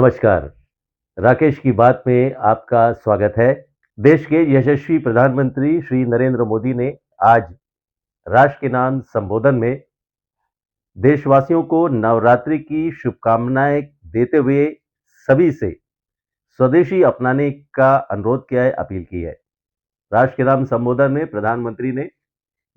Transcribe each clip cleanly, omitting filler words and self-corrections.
नमस्कार। राकेश की बात में आपका स्वागत है। देश के यशस्वी प्रधानमंत्री श्री नरेंद्र मोदी ने आज राष्ट्र के नाम संबोधन में देशवासियों को नवरात्रि की शुभकामनाएं देते हुए सभी से स्वदेशी अपनाने का अनुरोध किया है, अपील की है। राष्ट्र के नाम संबोधन में प्रधानमंत्री ने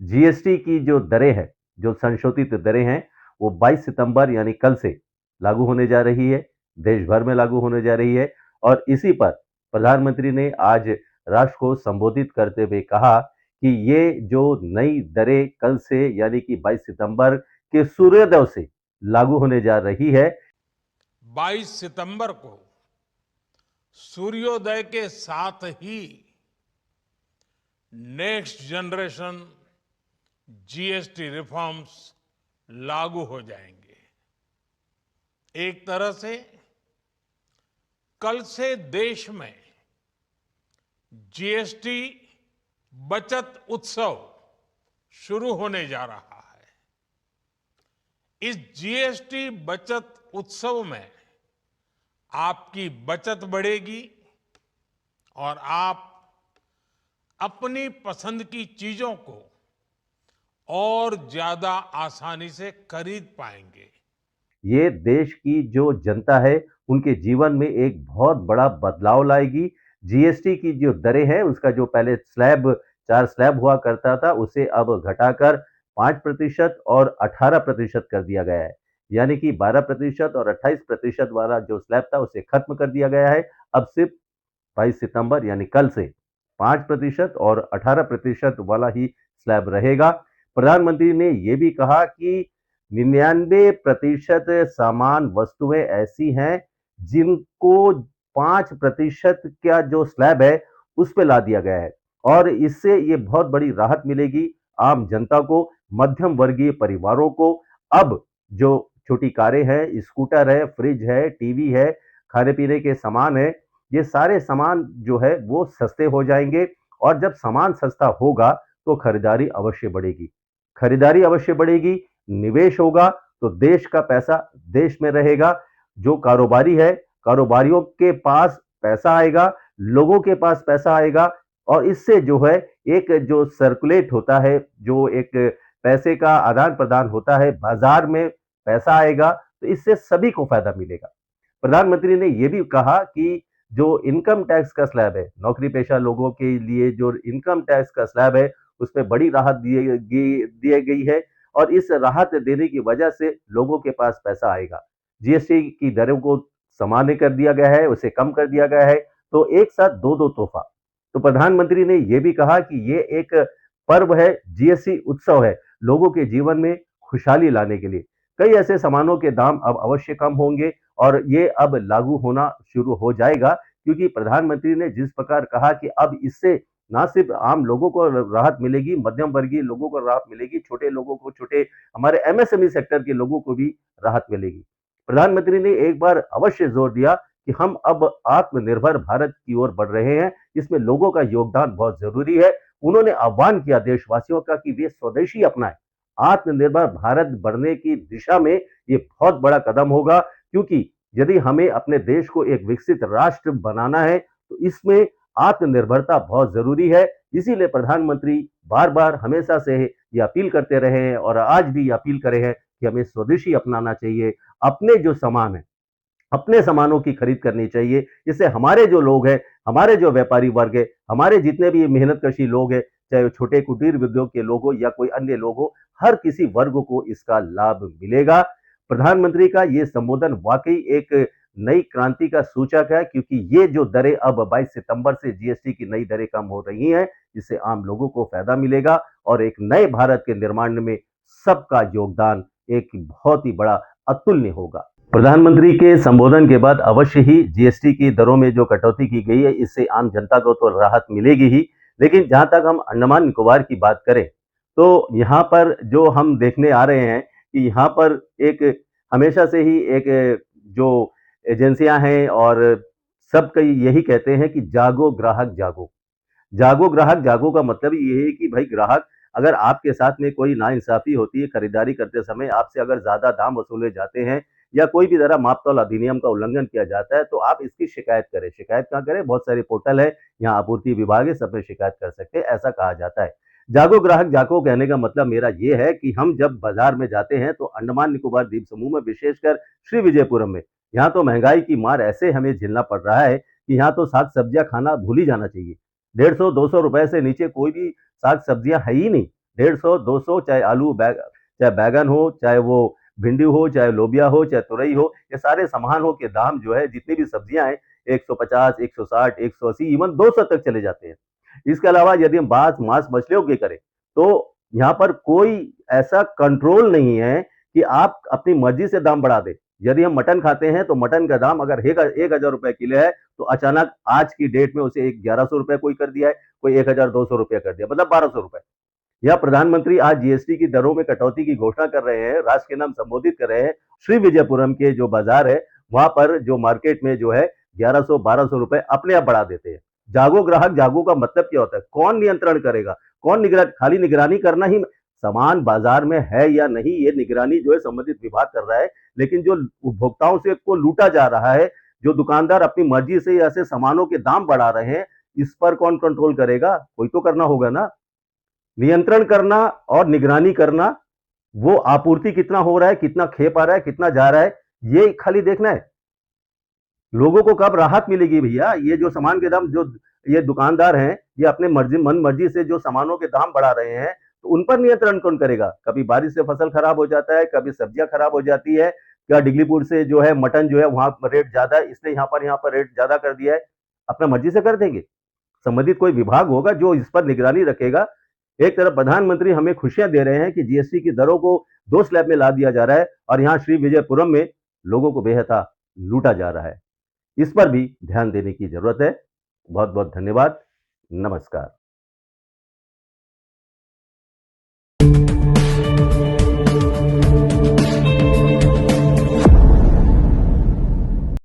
जीएसटी की जो दरें हैं, जो संशोधित दरें हैं, वो 22 सितंबर यानी कल से लागू होने जा रही है, देश भर में लागू होने जा रही है। और इसी पर प्रधानमंत्री ने आज राष्ट्र को संबोधित करते हुए कहा कि ये जो नई दरें कल से यानी कि 22 सितंबर के सूर्योदय से लागू होने जा रही है। 22 सितंबर को सूर्योदय के साथ ही नेक्स्ट जनरेशन जीएसटी रिफॉर्म्स लागू हो जाएंगे। एक तरह से कल से देश में जीएसटी बचत उत्सव शुरू होने जा रहा है। इस जीएसटी बचत उत्सव में आपकी बचत बढ़ेगी और आप अपनी पसंद की चीजों को और ज्यादा आसानी से खरीद पाएंगे। ये देश की जो जनता है उनके जीवन में एक बहुत बड़ा बदलाव लाएगी। जीएसटी की जो दरें हैं उसका जो पहले स्लैब 4 स्लैब हुआ करता था उसे अब घटाकर 5% और 18% कर दिया गया है। यानी कि 12% और 28% वाला जो स्लैब था उसे खत्म कर दिया गया है। अब सिर्फ 22 सितंबर यानी कल से 5% और 18% वाला ही स्लैब रहेगा। प्रधानमंत्री ने यह भी कहा कि 99% सामान वस्तुएं ऐसी हैं जिनको 5% का जो स्लैब है उस पे ला दिया गया है और इससे ये बहुत बड़ी राहत मिलेगी आम जनता को, मध्यम वर्गीय परिवारों को। अब जो छोटी कारें हैं, स्कूटर है, फ्रिज है, टीवी है, खाने पीने के सामान है, ये सारे सामान जो है वो सस्ते हो जाएंगे और जब सामान सस्ता होगा तो खरीदारी अवश्य बढ़ेगी। खरीदारी अवश्य बढ़ेगी, निवेश होगा तो देश का पैसा देश में रहेगा। जो कारोबारी है, कारोबारियों के पास पैसा आएगा, लोगों के पास पैसा आएगा और इससे जो है एक जो सर्कुलेट होता है, जो एक पैसे का आदान प्रदान होता है, बाजार में पैसा आएगा तो इससे सभी को फायदा मिलेगा। प्रधानमंत्री ने यह भी कहा कि जो इनकम टैक्स का स्लैब है, नौकरी पेशा लोगों के लिए जो इनकम टैक्स का स्लैब है उसमें बड़ी राहत दी गई है और इस राहत देने की वजह से लोगों के पास पैसा आएगा। जीएसटी की दरों को सामान्य कर दिया गया है, उसे कम कर दिया गया है, तो एक साथ दो दो तोहफा। तो प्रधानमंत्री ने यह भी कहा कि ये एक पर्व है, जीएसटी उत्सव है, लोगों के जीवन में खुशहाली लाने के लिए। कई ऐसे सामानों के दाम अब अवश्य कम होंगे और ये अब लागू होना शुरू हो जाएगा क्योंकि प्रधानमंत्री ने जिस प्रकार कहा कि अब इससे ना सिर्फ आम लोगों को राहत मिलेगी, मध्यम वर्गीय लोगों को राहत मिलेगी, छोटे लोगों को, छोटे हमारे एमएसएमई सेक्टर के लोगों को भी राहत मिलेगी। प्रधानमंत्री ने एक बार अवश्य जोर दिया कि हम अब आत्मनिर्भर भारत की ओर बढ़ रहे हैं, इसमें लोगों का योगदान बहुत जरूरी है। उन्होंने आह्वान किया देशवासियों का कि वे स्वदेशी अपनाएं। आत्मनिर्भर भारत बढ़ने की दिशा में ये बहुत बड़ा कदम होगा क्योंकि यदि हमें अपने देश को एक विकसित राष्ट्र बनाना है तो इसमें आत्मनिर्भरता बहुत जरूरी है। इसीलिए प्रधानमंत्री बार बार हमेशा से ये अपील करते रहे हैं और आज भी अपील करे हैं कि हमें स्वदेशी अपनाना चाहिए। अपने जो सामान है, अपने सामानों की खरीद करनी चाहिए, जिससे हमारे जो लोग हैं, हमारे जो व्यापारी वर्ग है, हमारे जितने भी मेहनत कशी लोग हैं, चाहे वो छोटे कुटीर उद्योग के लोग हो या कोई अन्य लोग हो, हर किसी वर्ग को इसका लाभ मिलेगा। प्रधानमंत्री का ये संबोधन वाकई एक नई क्रांति का सूचक है क्योंकि ये जो दरें अब 22 सितंबर से जीएसटी की नई दरें कम हो रही हैं, जिससे आम लोगों को फायदा मिलेगा और एक नए भारत के निर्माण में सबका योगदान एक बहुत ही बड़ा अतुल्य होगा। प्रधानमंत्री के संबोधन के बाद अवश्य ही जीएसटी की दरों में जो कटौती की गई है इससे आम जनता को तो राहत मिलेगी ही, लेकिन जहां तक हम अंडमान निकोबार की बात करें तो यहाँ पर जो हम देखने आ रहे हैं कि यहाँ पर एक हमेशा से ही एक जो एजेंसियां हैं और सब कई यही कहते हैं कि जागो ग्राहक जागो। जागो ग्राहक जागो का मतलब ये है कि भाई ग्राहक, अगर आपके साथ में कोई नाइंसाफी होती है खरीदारी करते समय, आपसे अगर ज्यादा दाम वसूले जाते हैं या कोई भी तरह माप-तौल अधिनियम का उल्लंघन किया जाता है, तो आप इसकी शिकायत करें। शिकायत कहाँ करें? बहुत सारे पोर्टल है, यहाँ आपूर्ति विभाग है, सब पे शिकायत कर सकते हैं, ऐसा कहा जाता है। जागो ग्राहक जागो कहने का मतलब मेरा ये है कि हम जब बाज़ार में जाते हैं, तो अंडमान निकोबार द्वीप समूह में विशेषकर श्री विजयपुरम में, यहाँ तो महँगाई की मार ऐसे हमें झेलना पड़ रहा है कि यहाँ तो साग-सब्जियाँ खाना भूल ही जाना चाहिए। 150-200 रुपए से नीचे कोई भी साग-सब्जियाँ है ही नहीं। 150-200 चाहे चाहे बैंगन हो, चाहे वो भिंडी हो, चाहे लोबिया हो, चाहे तुरई हो, ये सारे सामानों के दाम जो है जितनी भी सब्जियाँ हैं 150, 160, 180 इवन 200 तक चले जाते हैं। इसके अलावा यदि हम बात मांस मछलियों की करें, तो यहाँ पर कोई ऐसा कंट्रोल नहीं है कि आप अपनी मर्जी से दाम बढ़ा दें। यदि हम मटन खाते हैं तो मटन का दाम अगर 1,000 रुपए किलो है, तो अचानक आज की डेट में उसे 1,100 रुपए कोई कर दिया है, कोई 1,200 रुपए कर दिया, मतलब 1,200 रुपए। या प्रधानमंत्री आज जीएसटी की दरों में कटौती की घोषणा कर रहे हैं, राष्ट्र के नाम संबोधित कर रहे हैं। श्री विजयपुरम के जो बाजार है, वहां पर जो मार्केट में जो है 1,100-1,200 रुपए अपने आप बढ़ा देते हैं। जागो ग्राहक जागो का मतलब क्या होता है? कौन नियंत्रण करेगा? कौन निगरानी? खाली निगरानी करना ही सामान बाजार में है या नहीं, ये निगरानी जो है संबंधित विभाग कर रहा है, लेकिन जो उपभोक्ताओं से को लूटा जा रहा है, जो दुकानदार अपनी मर्जी से ऐसे सामानों के दाम बढ़ा रहे हैं, इस पर कौन कंट्रोल करेगा? कोई तो करना होगा ना। नियंत्रण करना और निगरानी करना, वो आपूर्ति कितना हो रहा है, कितना खेप आ रहा है, कितना जा रहा है, ये खाली देखना है। लोगों को कब राहत मिलेगी भैया? ये जो सामान के दाम जो ये दुकानदार हैं, ये अपने मन मर्जी से जो सामानों के दाम बढ़ा रहे हैं, तो उन पर नियंत्रण कौन करेगा? कभी बारिश से फसल खराब हो जाता है, कभी सब्जियाँ खराब हो जाती है, क्या डिगलीपुर से जो है मटन जो है वहाँ रेट ज़्यादा है, इसने यहाँ पर रेट ज़्यादा कर दिया है, अपना मर्जी से कर देंगे। संबंधित कोई विभाग होगा जो इस पर निगरानी रखेगा। एक तरफ प्रधानमंत्री हमें खुशियां दे रहे हैं कि जीएसटी की दरों को 2 स्लैब में ला दिया जा रहा है और यहाँ श्री विजयपुरम में लोगों को बेहता लूटा जा रहा है। इस पर भी ध्यान देने की जरूरत है। बहुत बहुत धन्यवाद। नमस्कार।